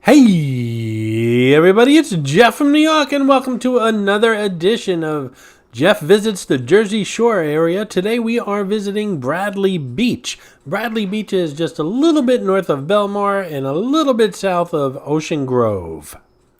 Hey everybody, it's Jeff from New York and welcome to another edition of Jeff Visits the Jersey Shore area. Today we are visiting Bradley Beach. Bradley Beach is just a little bit north of Belmar and a little bit south of Ocean Grove.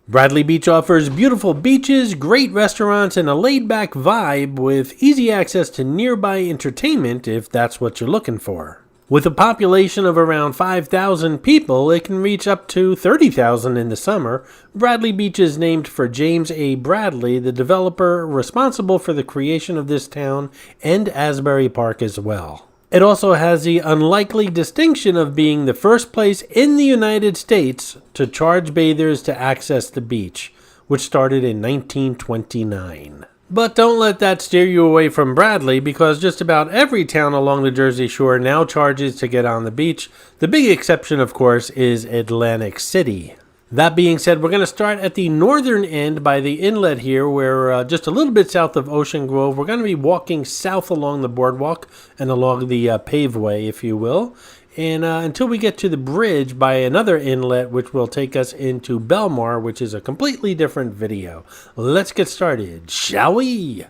Bradley Beach offers beautiful beaches, great restaurants, and a laid-back vibe with easy access to nearby entertainment if that's what you're looking for. With a population of around 5,000 people, it can reach up to 30,000 in the summer. Bradley Beach is named for James A. Bradley, the developer responsible for the creation of this town and Asbury Park as well. It also has the unlikely distinction of being the first place in the United States to charge bathers to access the beach, which started in 1929. But don't let that steer you away from Bradley, because just about every town along the Jersey Shore now charges to get on the beach. The big exception, of course, is Atlantic City. That being said, we're going to start at the northern end by the inlet here. We're just a little bit south of Ocean Grove. We're going to be walking south along the boardwalk and along the paveway, if you will. And until we get to the bridge by another inlet, which will take us into Belmar, which is a completely different video. Let's get started, shall we?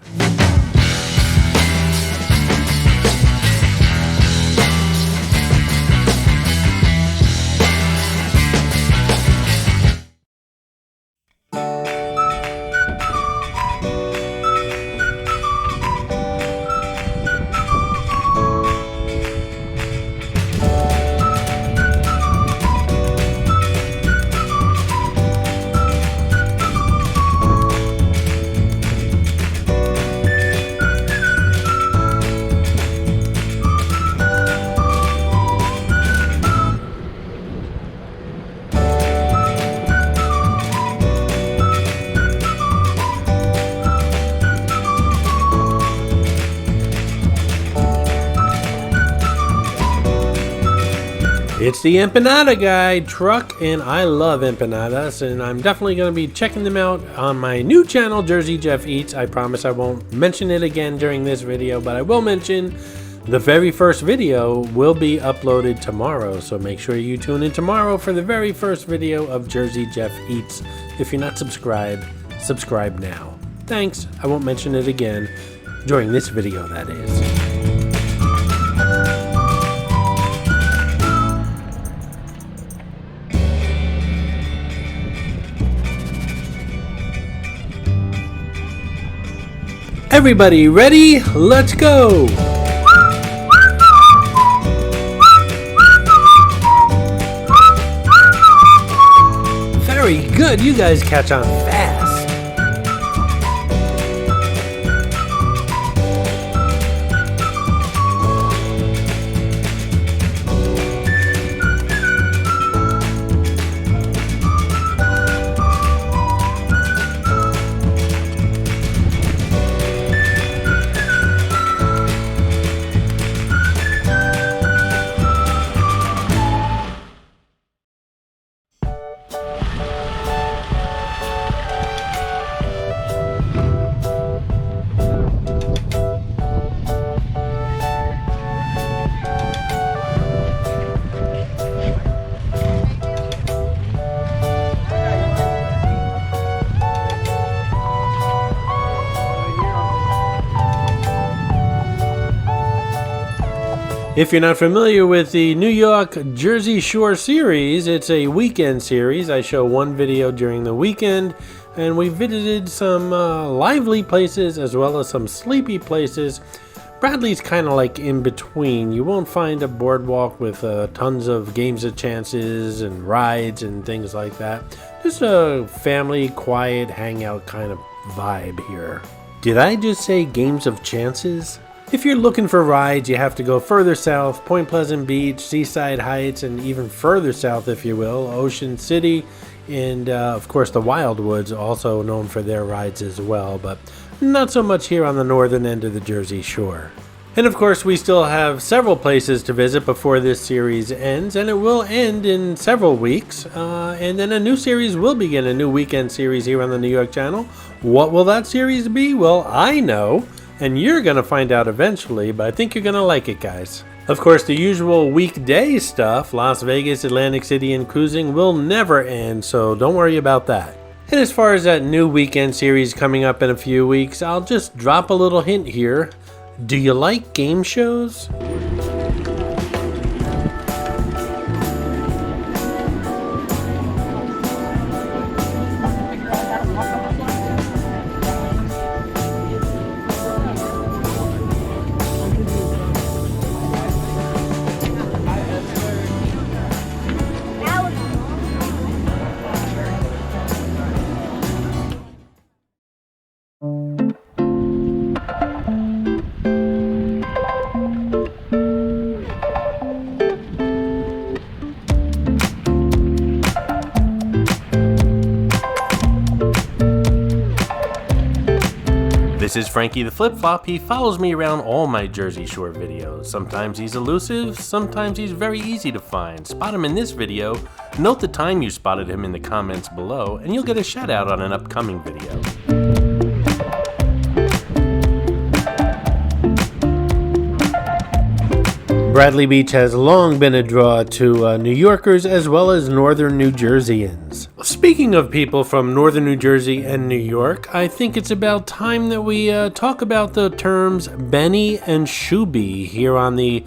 It's the Empanada Guy truck, and I love empanadas, and I'm definitely going to be checking them out on my new channel, Jersey Jeff Eats. I promise I won't mention it again during this video, but I will mention the very first video will be uploaded tomorrow, so make sure you tune in tomorrow for the very first video of Jersey Jeff Eats. If you're not subscribed, subscribe now. Thanks, I won't mention it again during this video, that is. Everybody ready? Let's go! Very good, you guys catch on fast. If you're not familiar with the New York Jersey Shore series, it's a weekend series. I show one video during the weekend, and we visited some lively places as well as some sleepy places. Bradley's kind of like in between. You won't find a boardwalk with tons of games of chances and rides and things like that. Just a family, quiet, hangout kind of vibe here. Did I just say games of chances? If you're looking for rides, you have to go further south, Point Pleasant Beach, Seaside Heights, and even further south, if you will, Ocean City, and of course the Wildwoods, also known for their rides as well, but not so much here on the northern end of the Jersey Shore. And of course, we still have several places to visit before this series ends, and it will end in several weeks. And then a new series will begin, a new weekend series here on the New York channel. What will that series be? Well, I know, and you're going to find out eventually, but I think you're going to like it, guys. Of course, the usual weekday stuff, Las Vegas, Atlantic City, and cruising will never end, so don't worry about that. And as far as that new weekend series coming up in a few weeks, I'll just drop a little hint here. Do you like game shows? This is Frankie the Flip Flop. He follows me around all my Jersey Shore videos. Sometimes he's elusive, sometimes he's very easy to find. Spot him in this video, note the time you spotted him in the comments below, and you'll get a shout out on an upcoming video. Bradley Beach has long been a draw to New Yorkers as well as northern New Jerseyans. Speaking of people from northern New Jersey and New York, I think it's about time that we talk about the terms Benny and Shooby here on the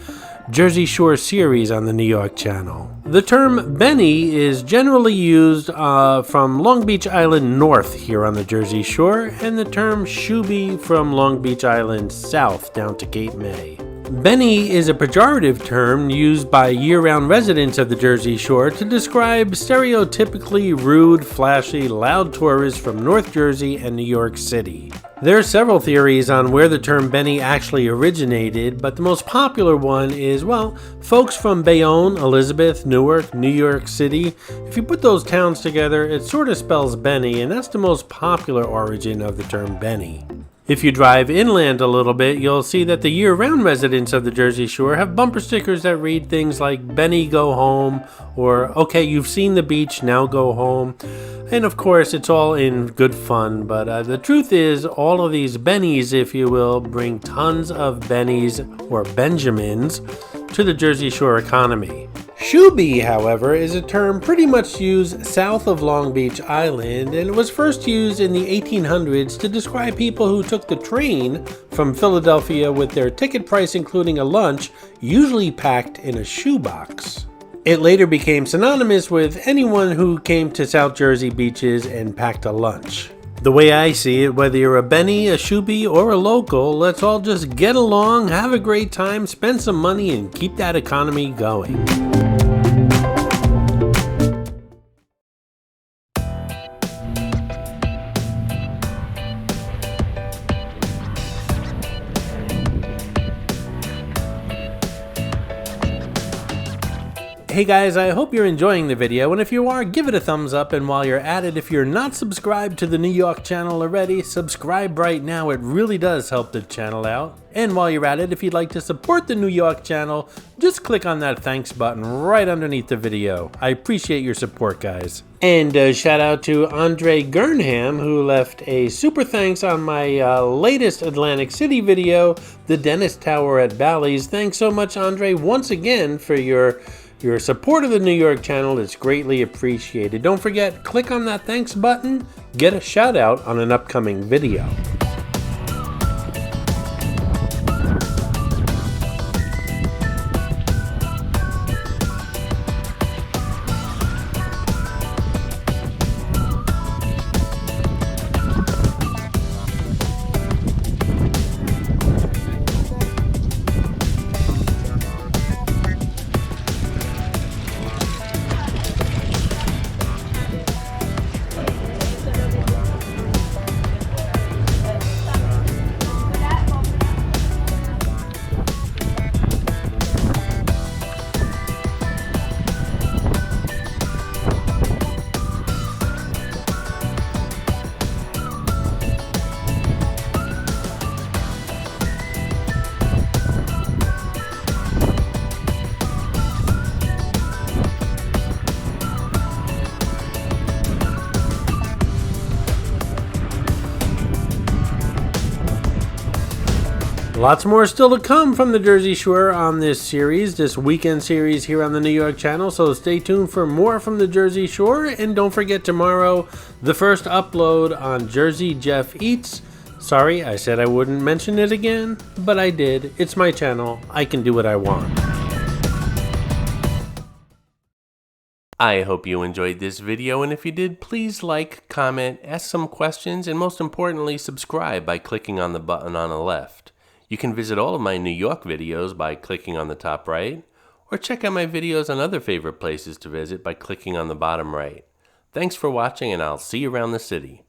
Jersey Shore series on the New York channel. The term Benny is generally used from Long Beach Island north here on the Jersey Shore, and the term Shooby from Long Beach Island south down to Cape May. Benny is a pejorative term used by year-round residents of the Jersey Shore to describe stereotypically rude, flashy, loud tourists from North Jersey and New York City. There are several theories on where the term Benny actually originated, but the most popular one is, well, folks from Bayonne, Elizabeth, Newark, New York City. If you put those towns together, it sort of spells Benny, and that's the most popular origin of the term Benny. If you drive inland a little bit, you'll see that the year-round residents of the Jersey Shore have bumper stickers that read things like, Benny, go home, or, okay, you've seen the beach, now go home. And of course, it's all in good fun, but the truth is, all of these bennies, if you will, bring tons of bennies, or Benjamins, to the Jersey Shore economy. Shooby, however, is a term pretty much used south of Long Beach Island, and it was first used in the 1800s to describe people who took the train from Philadelphia with their ticket price including a lunch, usually packed in a shoebox. It later became synonymous with anyone who came to South Jersey beaches and packed a lunch. The way I see it, whether you're a Benny, a Shooby, or a local, let's all just get along, have a great time, spend some money, and keep that economy going. Hey guys, I hope you're enjoying the video, and if you are, give it a thumbs up, and while you're at it, if you're not subscribed to the New York channel already, subscribe right now. It really does help the channel out. And while you're at it, if you'd like to support the New York channel, just click on that thanks button right underneath the video. I appreciate your support, guys. And shout out to Andre Gurnham, who left a super thanks on my latest Atlantic City video, the Dennis Tower at Bally's. Thanks so much, Andre, once again for your support of the New York channel. Is greatly appreciated. Don't forget, click on that thanks button, get a shout out on an upcoming video. Lots more still to come from the Jersey Shore on this series, this weekend series here on the New York channel. So stay tuned for more from the Jersey Shore. And don't forget tomorrow, the first upload on Jersey Jeff Eats. Sorry, I said I wouldn't mention it again, but I did. It's my channel. I can do what I want. I hope you enjoyed this video, and if you did, please like, comment, ask some questions, and most importantly, subscribe by clicking on the button on the left. You can visit all of my New York videos by clicking on the top right, or check out my videos on other favorite places to visit by clicking on the bottom right. Thanks for watching, and I'll see you around the city.